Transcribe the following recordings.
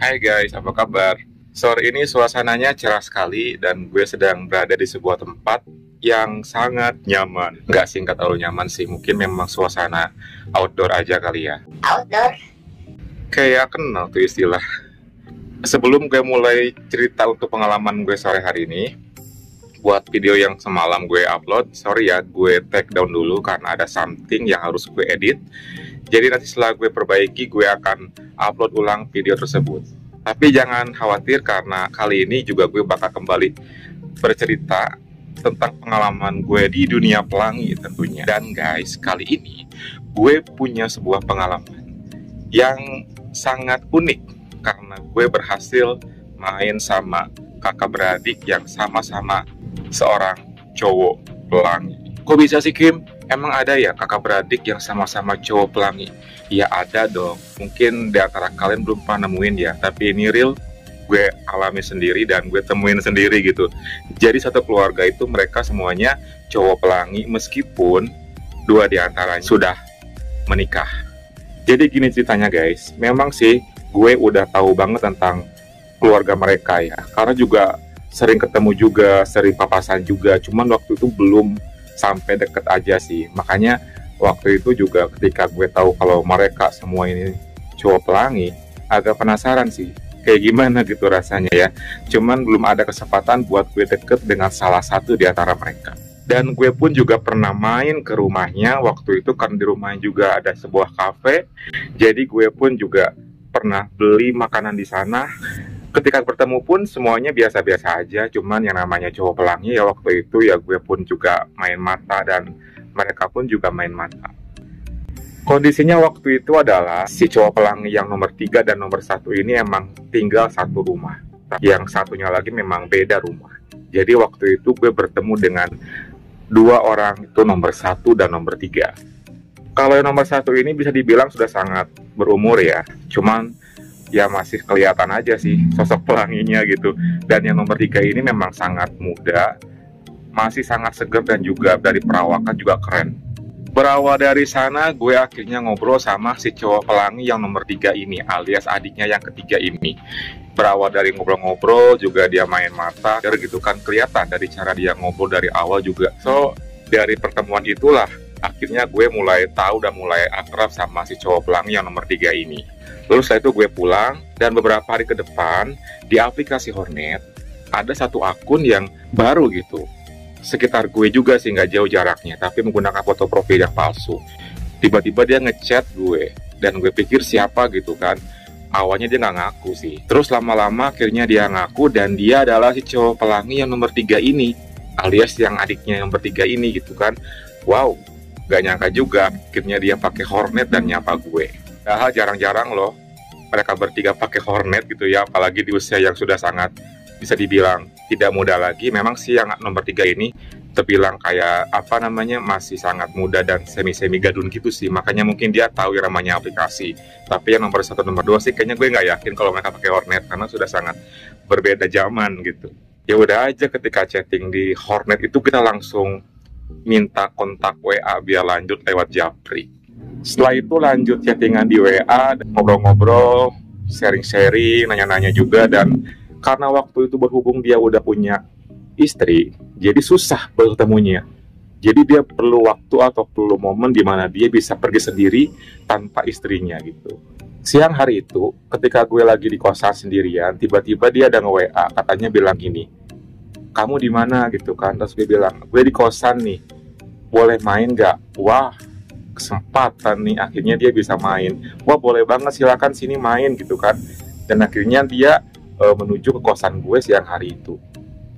Hai guys, apa kabar? Sore ini suasananya cerah sekali dan gue sedang berada di sebuah tempat yang sangat nyaman. Nggak singkat terlalu nyaman sih, mungkin memang suasana outdoor aja kali ya. Outdoor. Kayak kenal tuh istilah. Sebelum gue mulai cerita untuk pengalaman gue sore hari ini, buat video yang semalam gue upload, sorry ya, gue take down dulu karena ada something yang harus gue edit. Jadi nanti setelah gue perbaiki, gue akan upload ulang video tersebut. Tapi jangan khawatir karena kali ini juga gue bakal kembali bercerita tentang pengalaman gue di dunia pelangi tentunya. Dan guys, kali ini gue punya sebuah pengalaman yang sangat unik karena gue berhasil main sama kakak beradik yang sama-sama seorang cowok pelangi. Kok bisa sih Kim? Emang ada ya kakak beradik yang sama-sama cowok pelangi? Ya ada dong. Mungkin di antara kalian belum pernah nemuin ya, tapi ini real, gue alami sendiri dan gue temuin sendiri gitu. Jadi satu keluarga itu mereka semuanya cowok pelangi meskipun dua di antaranya sudah menikah. Jadi gini ceritanya guys, memang sih gue udah tahu banget tentang keluarga mereka ya, karena juga sering ketemu juga, sering papasan juga, cuman waktu itu belum sampai deket aja sih. Makanya waktu itu juga ketika gue tahu kalau mereka semua ini cowok pelangi, agak penasaran sih kayak gimana gitu rasanya ya. Cuman belum ada kesempatan buat gue deket dengan salah satu di antara mereka. Dan gue pun juga pernah main ke rumahnya waktu itu, kan di rumahnya juga ada sebuah kafe. Jadi gue pun juga pernah beli makanan di sana. Ketika bertemu pun semuanya biasa-biasa aja, cuman yang namanya cowok pelangi ya waktu itu ya gue pun juga main mata dan mereka pun juga main mata. Kondisinya waktu itu adalah si cowok pelangi yang nomor 3 dan nomor 1 ini emang tinggal satu rumah. Yang satunya lagi memang beda rumah. Jadi waktu itu gue bertemu dengan dua orang itu, nomor 1 dan nomor 3. Kalau yang nomor 1 ini bisa dibilang sudah sangat berumur ya, cuman ya masih kelihatan aja sih sosok pelanginya gitu. Dan yang nomor 3 ini memang sangat muda, masih sangat segar dan juga dari perawakan juga keren. Berawal dari sana gue akhirnya ngobrol sama si cowok pelangi yang nomor 3 ini, alias adiknya yang ketiga ini. Berawal dari ngobrol-ngobrol juga dia main mata gitu kan, kelihatan dari cara dia ngobrol dari awal juga. So dari pertemuan itulah akhirnya gue mulai tahu dan mulai akrab sama si cowok pelangi yang nomor 3 ini. Lalu setelah itu gue pulang, dan beberapa hari ke depan di aplikasi Hornet ada satu akun yang baru gitu. Sekitar gue juga sih, nggak jauh jaraknya, tapi menggunakan foto profil yang palsu. Tiba-tiba dia ngechat gue, dan gue pikir siapa gitu kan. Awalnya dia nggak ngaku sih. Terus lama-lama akhirnya dia ngaku, dan dia adalah si cowok pelangi yang nomor 3 ini, alias yang adiknya yang nomor 3 ini gitu kan. Wow, gak nyangka juga akhirnya dia pakai Hornet dan nyapa gue. Padahal jarang-jarang loh mereka bertiga pakai Hornet gitu ya, apalagi di usia yang sudah sangat bisa dibilang tidak muda lagi. Memang sih yang nomor 3 ini terbilang kayak apa namanya, masih sangat muda dan semi-semi gadun gitu sih, makanya mungkin dia tahu yang namanya aplikasi. Tapi yang nomor 1 nomor 2 sih kayaknya gue nggak yakin kalau mereka pakai Hornet karena sudah sangat berbeda zaman gitu. Ya udah aja, ketika chatting di Hornet itu kita langsung minta kontak WA biar lanjut lewat Japri. Setelah itu lanjut chattingan di WA, ngobrol-ngobrol, sharing-sharing, nanya-nanya juga. Dan karena waktu itu berhubung dia udah punya istri, jadi susah bertemunya. Jadi dia perlu waktu atau perlu momen di mana dia bisa pergi sendiri tanpa istrinya gitu. Siang hari itu, ketika gue lagi di kosan sendirian, tiba-tiba dia ada nge-WA, katanya bilang gini, "Kamu di mana?" gitu kan. Terus gue bilang, "Gue di kosan nih, boleh main nggak?" Wah, kesempatan nih, akhirnya dia bisa main. Wah, boleh banget, silakan sini main gitu kan. Dan akhirnya dia menuju ke kosan gue siang hari itu.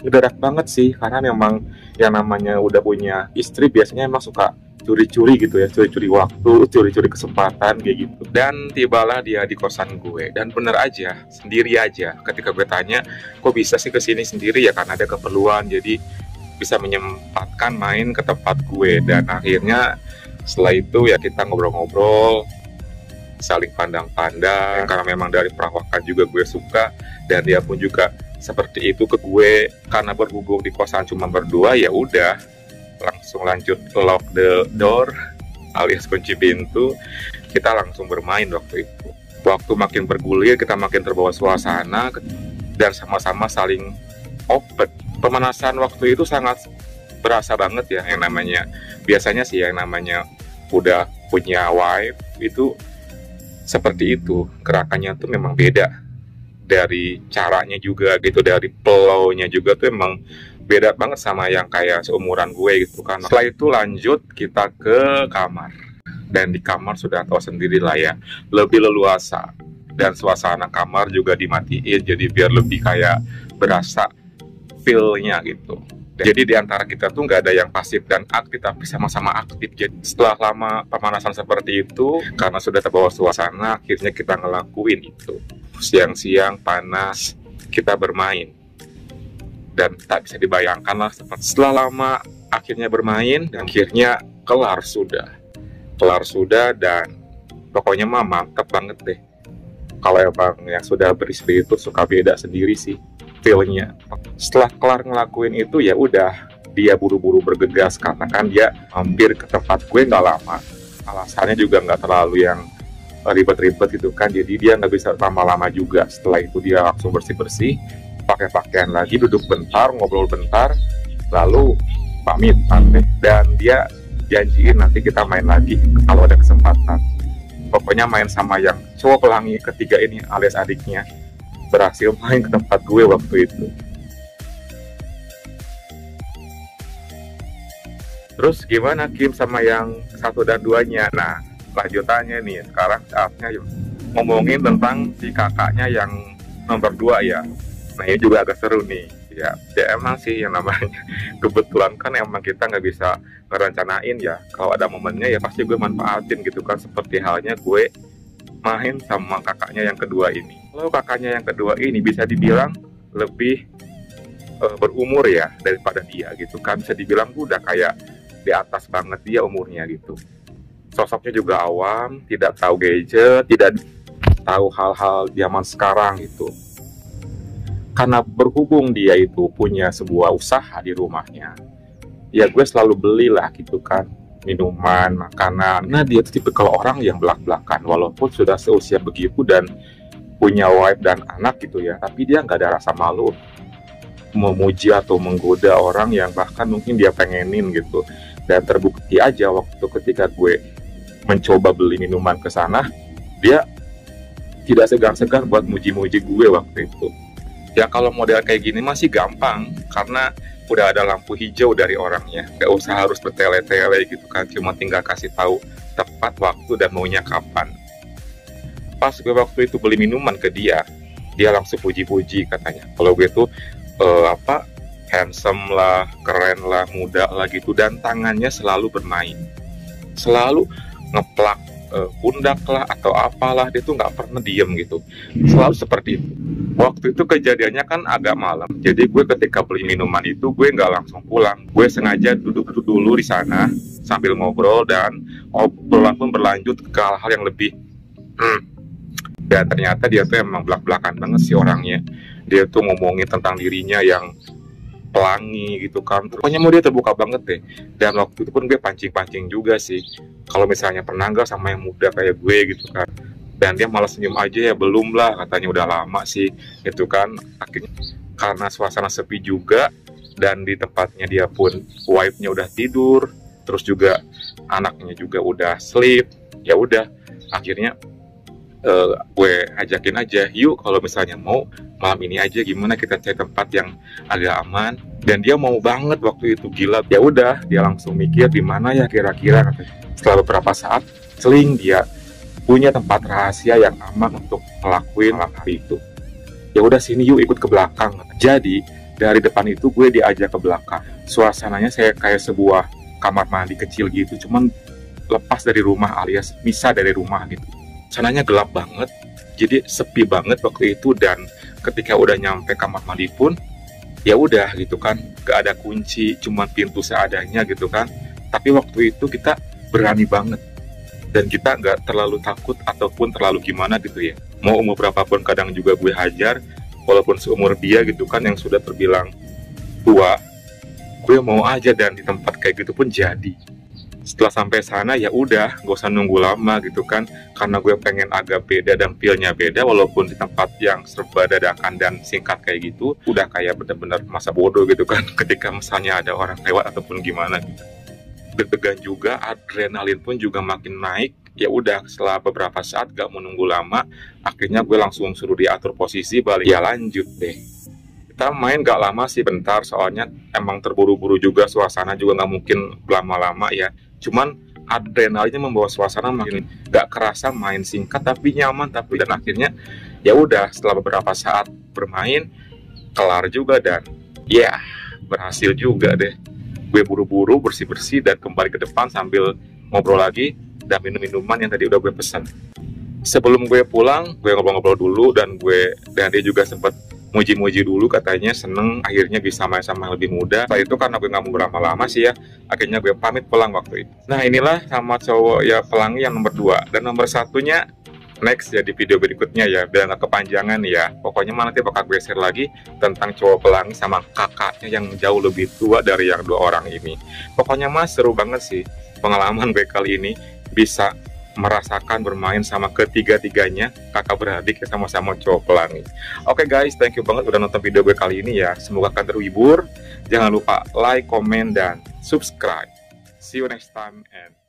Ngedadak banget sih, karena memang yang namanya udah punya istri biasanya emang suka curi-curi gitu ya, curi-curi waktu, curi-curi kesempatan kayak gitu. Dan tibalah dia di kosan gue, dan bener aja, sendiri aja. Ketika gue tanya, kok bisa sih kesini sendiri, ya karena ada keperluan, jadi bisa menyempatkan main ke tempat gue. Dan akhirnya setelah itu ya kita ngobrol-ngobrol, saling pandang-pandang, karena memang dari perawakan juga gue suka, dan dia pun juga seperti itu ke gue. Karena berhubung di kosan cuma berdua, ya udah langsung lanjut lock the door alias kunci pintu, kita langsung bermain waktu itu. Waktu makin bergulir, kita makin terbawa suasana dan sama-sama saling open. Pemanasan waktu itu sangat berasa banget ya, yang namanya biasanya sih yang namanya udah punya wife itu seperti itu, gerakannya tuh memang beda, dari caranya juga gitu, dari flow-nya juga tuh emang beda banget sama yang kayak seumuran gue gitu kan. Setelah itu lanjut kita ke kamar, dan di kamar sudah tahu sendiri lah ya, lebih leluasa, dan suasana kamar juga dimatiin jadi biar lebih kayak berasa feel-nya gitu. Jadi di antara kita tuh nggak ada yang pasif dan aktif, tapi sama-sama aktif. Jadi setelah lama pemanasan seperti itu, karena sudah terbawa suasana, akhirnya kita ngelakuin itu. Siang-siang panas, kita bermain. Dan tak bisa dibayangkan lah, setelah lama akhirnya bermain, dan akhirnya kelar sudah, dan pokoknya mah mantep banget deh. Kalau emang yang sudah beristri itu suka beda sendiri sih feelnya. Setelah kelar ngelakuin itu ya udah, dia buru-buru bergegas karena kan dia hampir ke tempat gue nggak lama. Alasannya juga nggak terlalu yang ribet-ribet gitu kan, jadi dia nggak bisa lama-lama juga. Setelah itu dia langsung bersih-bersih, pakai pakaian lagi, duduk bentar, ngobrol bentar, lalu pamitan deh. Dan dia janjiin nanti kita main lagi kalau ada kesempatan. Pokoknya main sama yang cowok pelangi ketiga ini alias adiknya, berhasil main ke tempat gue waktu itu. Terus gimana Kim sama yang 1 dan 2-nya? Nah, lanjutannya nih, sekarang saatnya ngomongin tentang si kakaknya yang nomor 2 ya. Nah, ini juga agak seru nih. Ya emang sih yang namanya kebetulan kan emang kita nggak bisa ngerencanain ya. Kalau ada momennya ya pasti gue manfaatin gitu kan. Seperti halnya gue main sama kakaknya yang kedua ini. Kalau kakaknya yang kedua ini bisa dibilang lebih berumur ya daripada dia gitu kan. Bisa dibilang udah kayak di atas banget dia umurnya gitu. Sosoknya juga awam, tidak tahu gadget, tidak tahu hal-hal zaman sekarang gitu. Karena berhubung dia itu punya sebuah usaha di rumahnya, ya gue selalu belilah gitu kan, minuman, makanan. Nah dia tuh tipe kalau orang yang belak-belakan, walaupun sudah seusia begitu dan punya wife dan anak gitu ya, tapi dia nggak ada rasa malu memuji atau menggoda orang yang bahkan mungkin dia pengenin gitu. Dan terbukti aja waktu ketika gue mencoba beli minuman ke sana, dia tidak segan-segan buat muji-muji gue waktu itu. Ya kalau model kayak gini masih gampang, karena udah ada lampu hijau dari orangnya, gak usah harus bertele-tele gitu kan, cuma tinggal kasih tahu tepat waktu dan maunya kapan. Pas gue waktu itu beli minuman ke dia langsung puji-puji katanya kalau gue tuh handsome lah, keren lah, muda lah gitu, dan tangannya selalu bermain, selalu ngeplak pundak lah atau apalah, dia tuh nggak pernah diem gitu, selalu seperti itu. Waktu itu kejadiannya kan agak malam, jadi gue ketika beli minuman itu gue nggak langsung pulang, gue sengaja duduk dulu di sana sambil ngobrol, dan obrolan pun berlanjut ke hal-hal yang lebih dan ternyata dia tuh emang belak-belakan banget sih orangnya. Dia tuh ngomongin tentang dirinya yang pelangi gitu kan, pokoknya mau dia terbuka banget deh. Dan waktu itu pun gue pancing-pancing juga sih, kalau misalnya pernah nggak sama yang muda kayak gue gitu kan. Dan dia malah senyum aja, ya belum lah katanya, udah lama sih gitu kan. Akhirnya karena suasana sepi juga, dan di tempatnya dia pun wife-nya udah tidur, terus juga anaknya juga udah sleep, ya udah akhirnya gue ajakin aja, yuk kalau misalnya mau malam ini aja, gimana kita cari tempat yang agak aman. Dan dia mau banget waktu itu, gila. Ya udah, dia langsung mikir di mana ya kira-kira. Setelah beberapa saat seling, dia punya tempat rahasia yang aman untuk ngelakuin malam hari itu. Ya udah sini yuk, ikut ke belakang. Jadi dari depan itu gue diajak ke belakang. Suasananya saya kayak sebuah kamar mandi kecil gitu, cuman lepas dari rumah alias misah dari rumah gitu. Sananya gelap banget, jadi sepi banget waktu itu. Dan ketika udah nyampe kamar mandi pun ya udah gitu kan, gak ada kunci, cuman pintu seadanya gitu kan. Tapi waktu itu kita berani banget, dan kita gak terlalu takut ataupun terlalu gimana gitu ya. Mau umur berapapun kadang juga gue hajar, walaupun seumur dia gitu kan yang sudah terbilang tua, gue mau aja. Dan di tempat kayak gitu pun jadi Setelah sampai sana ya udah, gak usah nunggu lama gitu kan, karena gue pengen agak beda dan feel-nya beda, walaupun di tempat yang serba dadakan dan singkat kayak gitu, udah kayak bener-bener masa bodoh gitu kan, ketika misalnya ada orang lewat ataupun gimana gitu. Deg-degan juga, adrenalin pun juga makin naik. Ya udah, setelah beberapa saat gak menunggu lama, akhirnya gue langsung suruh diatur posisi balik. Ya lanjut deh. Kita main gak lama sih, bentar, soalnya emang terburu-buru juga, suasana juga nggak mungkin lama-lama ya. Cuman adrenalinnya membawa suasana makin gak kerasa, main singkat tapi nyaman, tapi dan akhirnya ya udah, setelah beberapa saat bermain kelar juga dan ya berhasil juga deh. Gue buru-buru bersih-bersih dan kembali ke depan sambil ngobrol lagi dan minum minuman yang tadi udah gue pesan. Sebelum gue pulang, gue ngobrol-ngobrol dulu dan dia juga sempat muji-muji dulu, katanya seneng akhirnya bisa main sama yang lebih muda. Setelah itu karena gue nggak mau berlama-lama sih ya, akhirnya gue pamit pulang waktu itu. Nah inilah sama cowok ya pelangi yang nomor 2, dan nomor satunya next ya di video berikutnya ya, biar nggak kepanjangan ya. Pokoknya nanti bakal gue share lagi tentang cowok pelangi sama kakaknya yang jauh lebih tua dari yang 2 orang ini. Pokoknya mas seru banget sih pengalaman gue kali ini, bisa merasakan bermain sama ketiga-tiganya kakak beradik ya, sama-sama cowok pelangi. Oke guys, thank you banget udah nonton video gue kali ini ya. Semoga kalian terhibur. Jangan lupa like, comment, dan subscribe. See you next time and